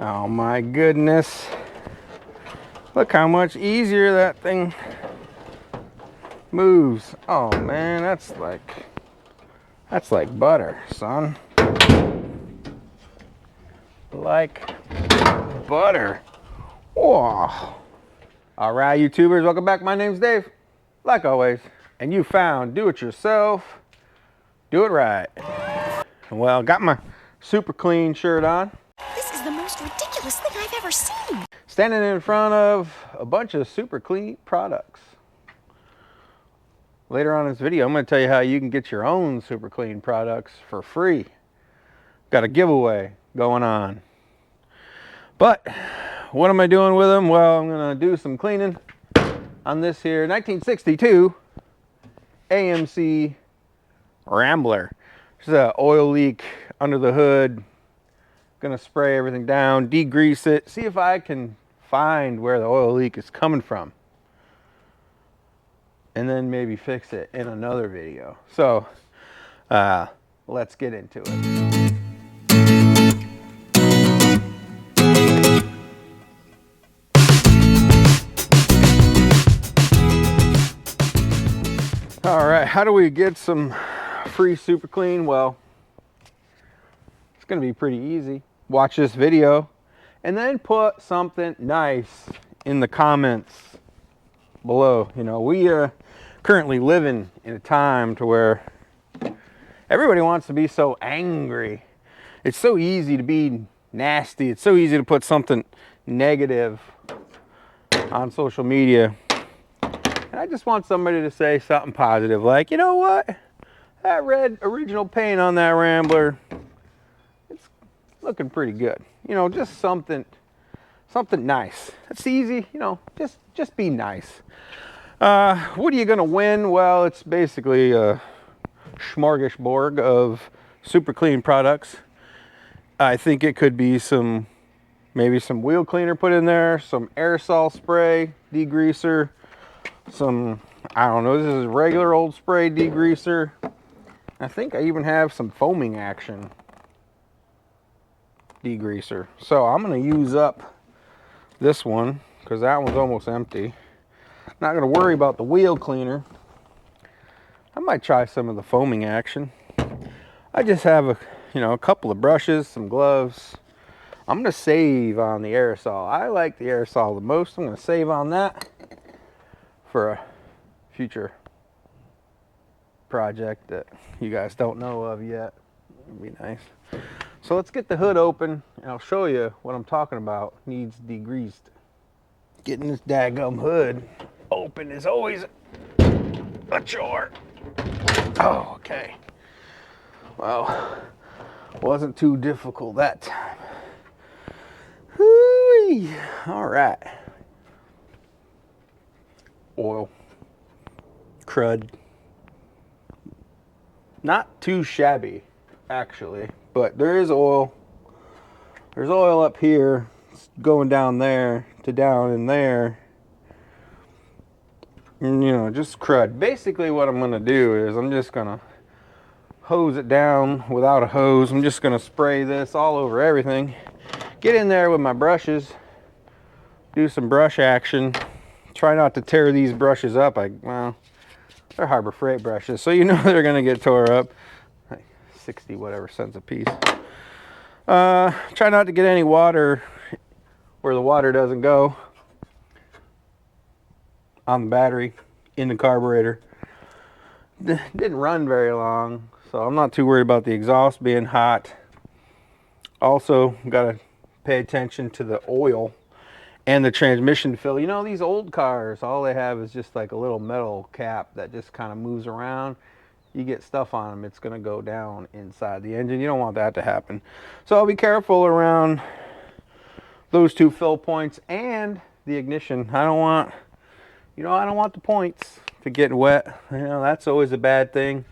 Oh my goodness. Look how much easier that thing moves. Oh man, that's like butter, son. Like butter. Whoa. All right, YouTubers, welcome back. My name's Dave, like always. And you found do it yourself, do it right. Well, got my super clean shirt on. This is the most ridiculous thing I've ever seen. Standing in front of a bunch of super clean products. Later on in this video, I'm going to tell you how you can get your own super clean products for free. Got a giveaway going on. But what am I doing with them? Well, I'm going to do some cleaning on this here 1962 AMC Rambler. There's an oil leak under the hood. Gonna spray everything down, degrease it, see if I can find where the oil leak is coming from, and then maybe fix it in another video. So let's get into it. All right, how do we get some free super clean? Well, it's gonna be pretty easy. Watch this video and then put something nice in the comments below. You know, we currently living in a time to where everybody wants to be so angry. It's so easy to be nasty. It's so easy to put something negative on social media. And I just want somebody to say something positive, like, you know what? That red original paint on that Rambler, it's looking pretty good. You know, just something nice. That's easy, you know, just be nice. What are you gonna win? Well, it's basically a smorgasbord of super clean products. I think it could be maybe some wheel cleaner put in there, some aerosol spray, degreaser, some, I don't know, this is regular old spray degreaser. I think I even have some foaming action degreaser. So I'm going to use up this one because that one's almost empty. Not going to worry about the wheel cleaner. I might try some of the foaming action. I just have a couple of brushes, some gloves. I'm going to save on the aerosol. I like the aerosol the most. I'm going to save on that for a future project that you guys don't know of yet. It'd be nice. So let's get the hood open and I'll show you what I'm talking about. Needs degreased. Getting this daggum hood open is always a chore. Oh, okay. Well, wasn't too difficult that time. Whoo-wee. All right. Oil. Crud. Not too shabby, actually, but there is oil. There's oil up here. It's going down there to down in there. And, you know, just crud. Basically what I'm going to do is I'm just going to hose it down without a hose. I'm just going to spray this all over everything. Get in there with my brushes. Do some brush action. Try not to tear these brushes up. Well, they're Harbor Freight brushes, so you know they're going to get tore up. Like 60 whatever cents a piece. Try not to get any water where the water doesn't go on the battery, in the carburetor. Didn't run very long, so I'm not too worried about the exhaust being hot. Also, got to pay attention to the oil and the transmission fill. You know, these old cars, all they have is just like a little metal cap that just kind of moves around. You get stuff on them, it's going to go down inside the engine. You don't want that to happen. So I'll be careful around those two fill points and the ignition. I don't want the points to get wet. You know, that's always a bad thing.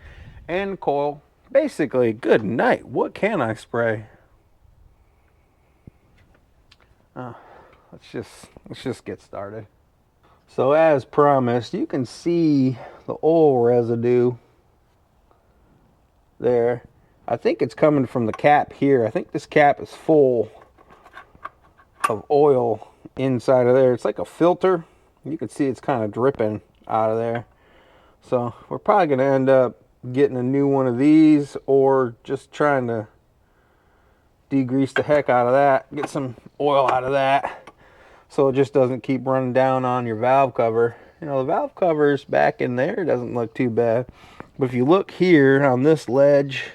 And coil. Basically, good night. What can I spray? Let's just get started. So as promised, you can see the oil residue there. I think it's coming from the cap here. I think this cap is full of oil inside of there. It's like a filter. You can see it's kind of dripping out of there. So we're probably going to end up getting a new one of these, or just trying to degrease the heck out of that, get some oil out of that, so it just doesn't keep running down on your valve cover. You know, the valve covers back in there doesn't look too bad, but if you look here on this ledge,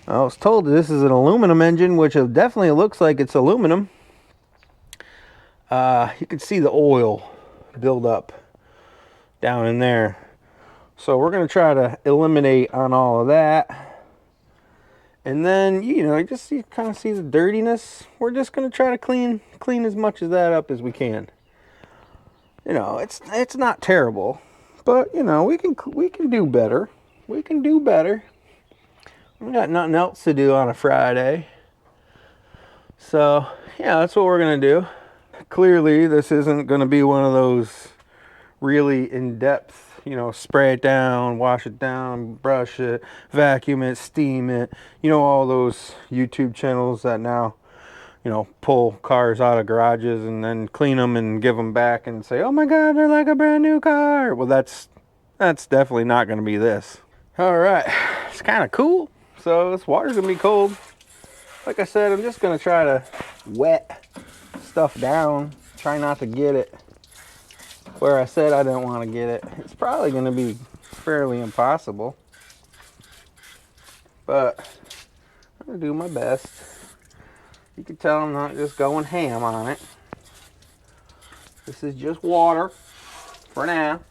I was told this is an aluminum engine, which it definitely looks like it's aluminum. You can see the oil build up down in there. So we're going to try to eliminate on all of that. And then, you know, you just kind of see the dirtiness. We're just going to try to clean as much of that up as we can. You know, it's not terrible, but you know, we can do better. We can do better. We got nothing else to do on a Friday. So, yeah, that's what we're going to do. Clearly, this isn't going to be one of those really in-depth, you know, spray it down, wash it down, brush it, vacuum it, steam it. You know, all those YouTube channels that now, you know, pull cars out of garages and then clean them and give them back and say, oh my God, they're like a brand new car. Well, that's definitely not going to be this. All right, it's kind of cool. So this water's going to be cold. Like I said, I'm just going to try to wet stuff down. Try not to get it where I said I didn't want to get it. It's probably going to be fairly impossible, but I'm going to do my best. You can tell I'm not just going ham on it. This is just water for now.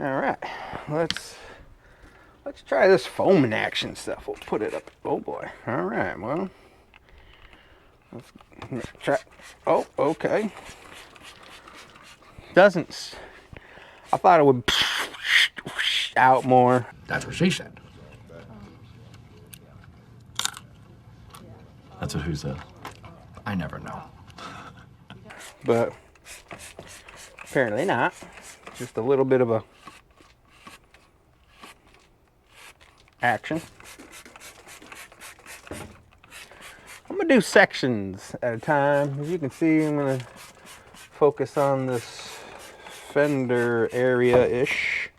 All right, let's try this foaming action stuff. We'll put it up. Oh boy. All right, well, let's try. Oh, okay. Doesn't. I thought it would out more. That's what she said. That's what who said? I never know. But apparently not. Just a little bit of a action. I'm gonna do sections at a time. As you can see, I'm gonna focus on this fender area-ish.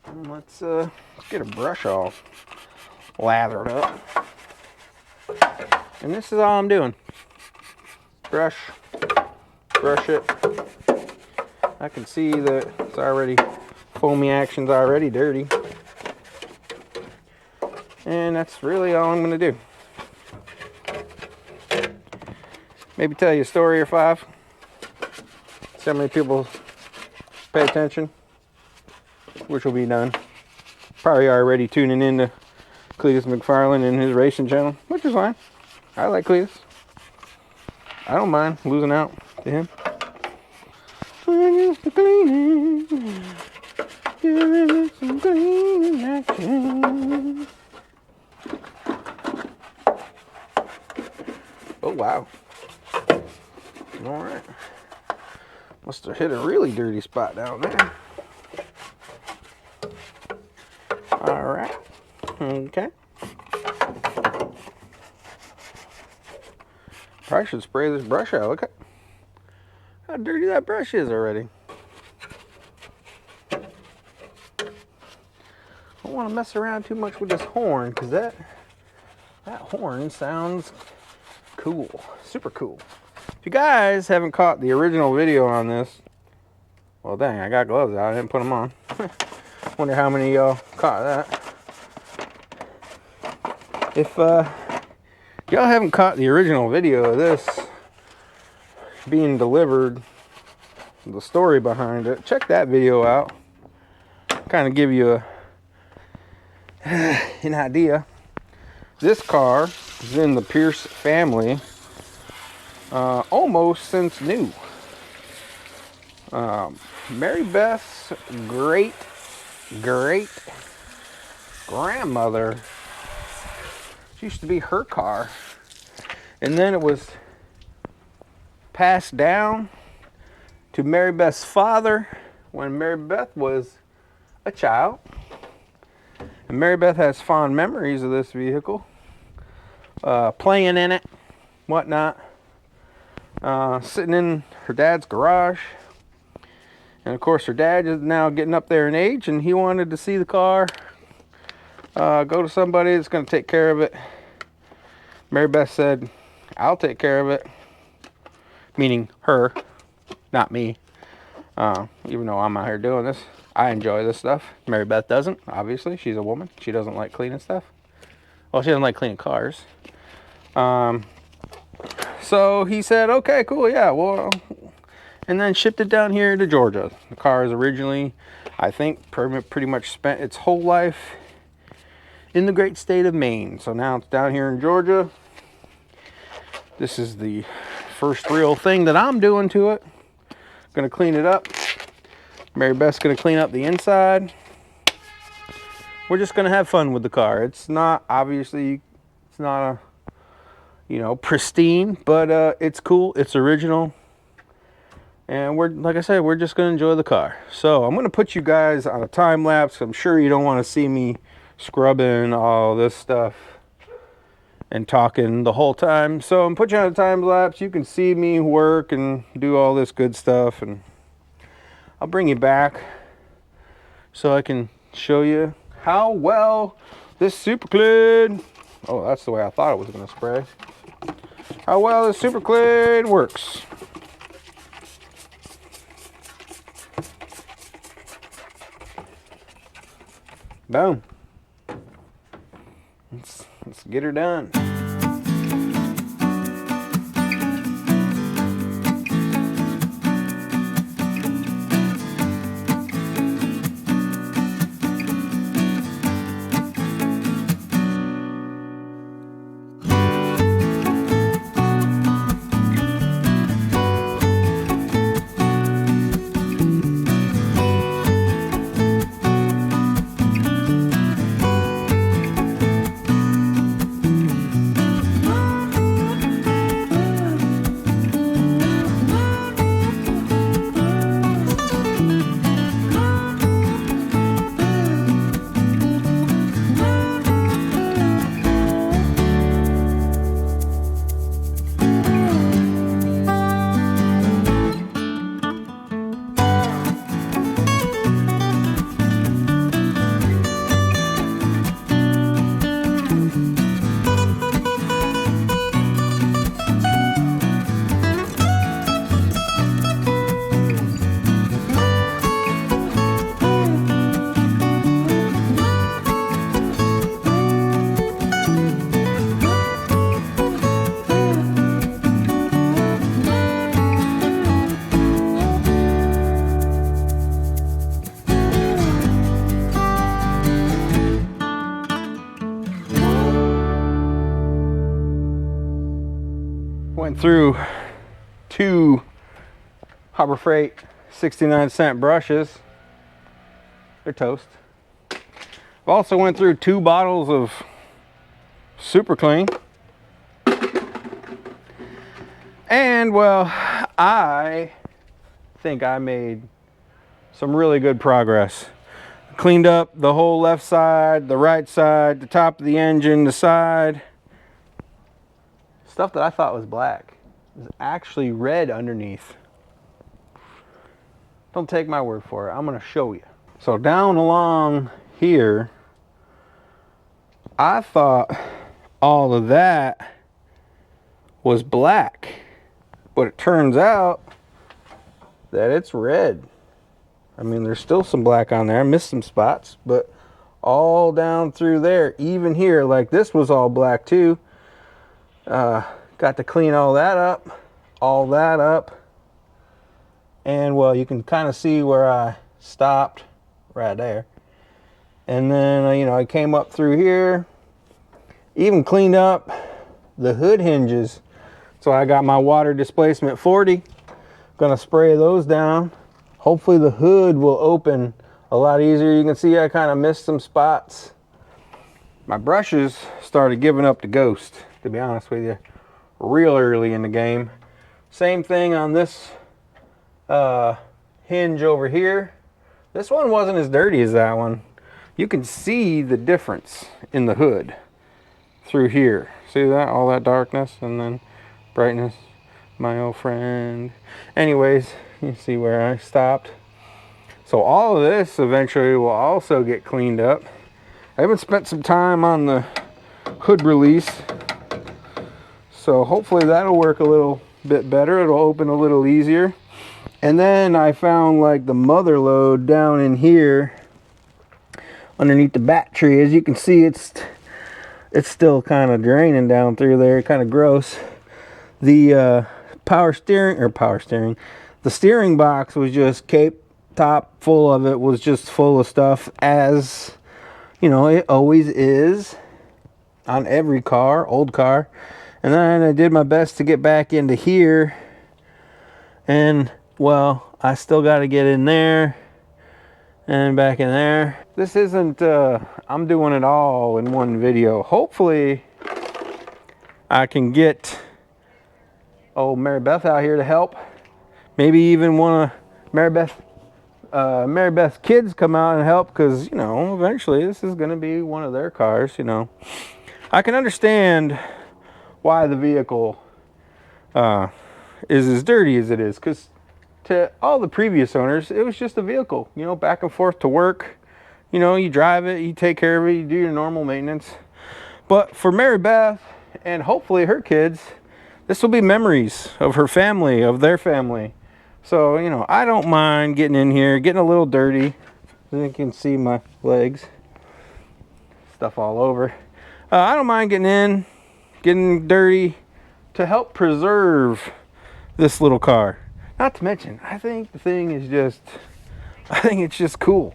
And let's get a brush all lathered up. And this is all I'm doing. Brush it. I can see that it's already, foamy action's already dirty. And that's really all I'm gonna do. Maybe tell you a story or five. See how many people pay attention, which will be done. Probably already tuning in to Cletus McFarland and his racing channel, which is fine. I like Cletus. I don't mind losing out to him. Just cleaning, some cleaning action. Oh wow! All right, must have hit a really dirty spot down there. All right, okay. Probably should spray this brush out. Look at how dirty that brush is already. I don't want to mess around too much with this horn, because that horn sounds cool. Super cool. If you guys haven't caught the original video on this, well dang, I got gloves out. I didn't put them on. Wonder how many of y'all caught that. If y'all haven't caught the original video of this being delivered, the story behind it, check that video out. Kind of give you an idea. This car is in the Pierce family almost since new. Mary Beth's great grandmother, used to be her car, And then it was passed down to Mary Beth's father when Mary Beth was a child. And Mary Beth has fond memories of this vehicle, playing in it, whatnot, sitting in her dad's garage. And of course her dad is now getting up there in age, and he wanted to see the car, go to somebody that's going to take care of it. Mary Beth said, I'll take care of it, meaning her, not me. Even though I'm out here doing this, I enjoy this stuff. Mary Beth doesn't, obviously. She's a woman. She doesn't like cleaning stuff. Well, she doesn't like cleaning cars. So he said, okay, cool, yeah, well, and then shipped it down here to Georgia. The car is originally, I think, pretty much spent its whole life in the great state of Maine. So now it's down here in Georgia. This is the first real thing that I'm doing to it. Gonna clean it up. Mary Beth's gonna clean up the inside. We're just gonna have fun with the car. It's not, obviously, it's not a, you know, pristine, but it's cool, it's original. And we're, like I said, we're just gonna enjoy the car. So I'm gonna put you guys on a time lapse. I'm sure you don't wanna see me scrubbing all this stuff and talking the whole time. So I'm putting you on a time lapse. You can see me work and do all this good stuff, and I'll bring you back so I can show you how well this super clean, oh, that's the way I thought it was going to spray, how well this super clean works. Boom. Let's get her done. Went through 2 Harbor Freight 69-cent brushes. They're toast. I've also went through 2 bottles of Super Clean. And well, I think I made some really good progress. Cleaned up the whole left side, the right side, the top of the engine, the side. Stuff that I thought was black is actually red underneath. Don't take my word for it. I'm going to show you. So down along here, I thought all of that was black, but it turns out that it's red. I mean, there's still some black on there. I missed some spots, but all down through there, even here, like this was all black too. Got to clean all that up, and well, you can kind of see where I stopped right there. And then you know, I came up through here, even cleaned up the hood hinges. So I got my water displacement 40, gonna spray those down. Hopefully the hood will open a lot easier. You can see I kind of missed some spots. My brushes started giving up the ghost, to be honest with you, real early in the game. Same thing on this hinge over here. This one wasn't as dirty as that one. You can see the difference in the hood through here. See that? All that darkness and then brightness. My old friend. Anyways, you see where I stopped. So all of this eventually will also get cleaned up. I haven't spent some time on the hood release, so hopefully that'll work a little bit better. It'll open a little easier. And then I found like the mother load down in here underneath the battery. As you can see, it's still kind of draining down through there, kind of gross. The the steering box was just cape top full of it, was just full of stuff, as you know it always is on every car, old car. And then I did my best to get back into here, and well, I still got to get in there and back in there. This isn't I'm doing it all in one video. Hopefully I can get old Mary Beth out here to help. Maybe even one of Mary Beth's kids come out and help, because you know eventually this is going to be one of their cars. You know, I can understand why the vehicle is as dirty as it is, because to all the previous owners it was just a vehicle, you know, back and forth to work. You know, you drive it, you take care of it, you do your normal maintenance. But for Mary Beth and hopefully her kids, this will be memories of her family, of their family. So, you know, I don't mind getting in here, getting a little dirty. You can see my legs, stuff all over. I don't mind getting in, getting dirty to help preserve this little car. Not to mention, I think the thing is just, I think it's just cool.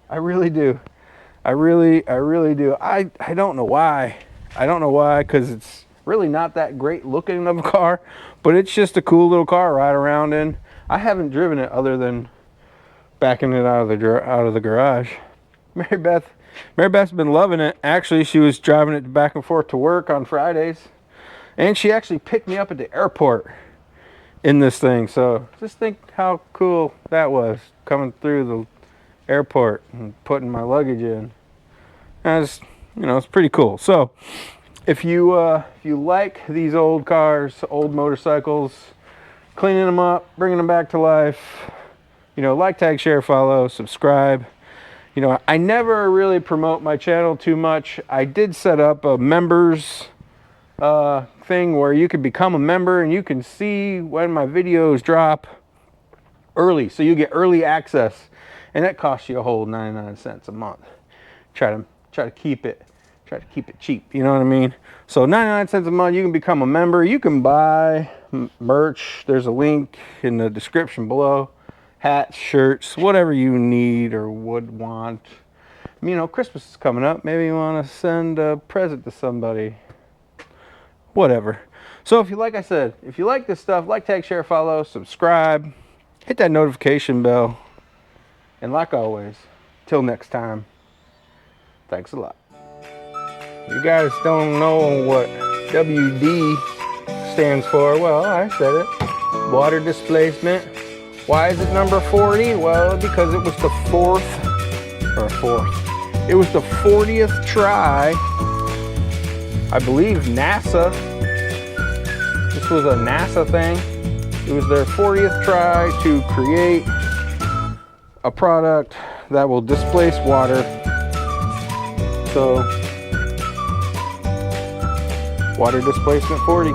I really do. I really do. I don't know why. I don't know why, because it's really not that great looking of a car, but it's just a cool little car to ride around in. I haven't driven it other than backing it out of the garage. Mary Beth's been loving it. Actually, she was driving it back and forth to work on Fridays, and she actually picked me up at the airport in this thing. So just think how cool that was, coming through the airport and putting my luggage in. As you know, it's pretty cool. So if you like these old cars, old motorcycles, cleaning them up, bringing them back to life, you know, like, tag, share, follow, subscribe. You know, I never really promote my channel too much. I did set up a members thing where you could become a member and you can see when my videos drop early, so you get early access, and that costs you a whole 99 cents a month. Try to keep it cheap, you know what I mean? So 99 cents a month, you can become a member. You can buy merch. There's a link in the description below. Hats, shirts, whatever you need or would want. You know, Christmas is coming up. Maybe you want to send a present to somebody. Whatever. So if you, like I said, if you like this stuff, like, tag, share, follow, subscribe, hit that notification bell. And like always, till next time, thanks a lot. You guys don't know what WD stands for. Well, I said it. Water displacement. Why is it number 40? Well, because it was the it was the 40th try. I believe NASA. This was a NASA thing. It was their 40th try to create a product that will displace water. So, water displacement 40.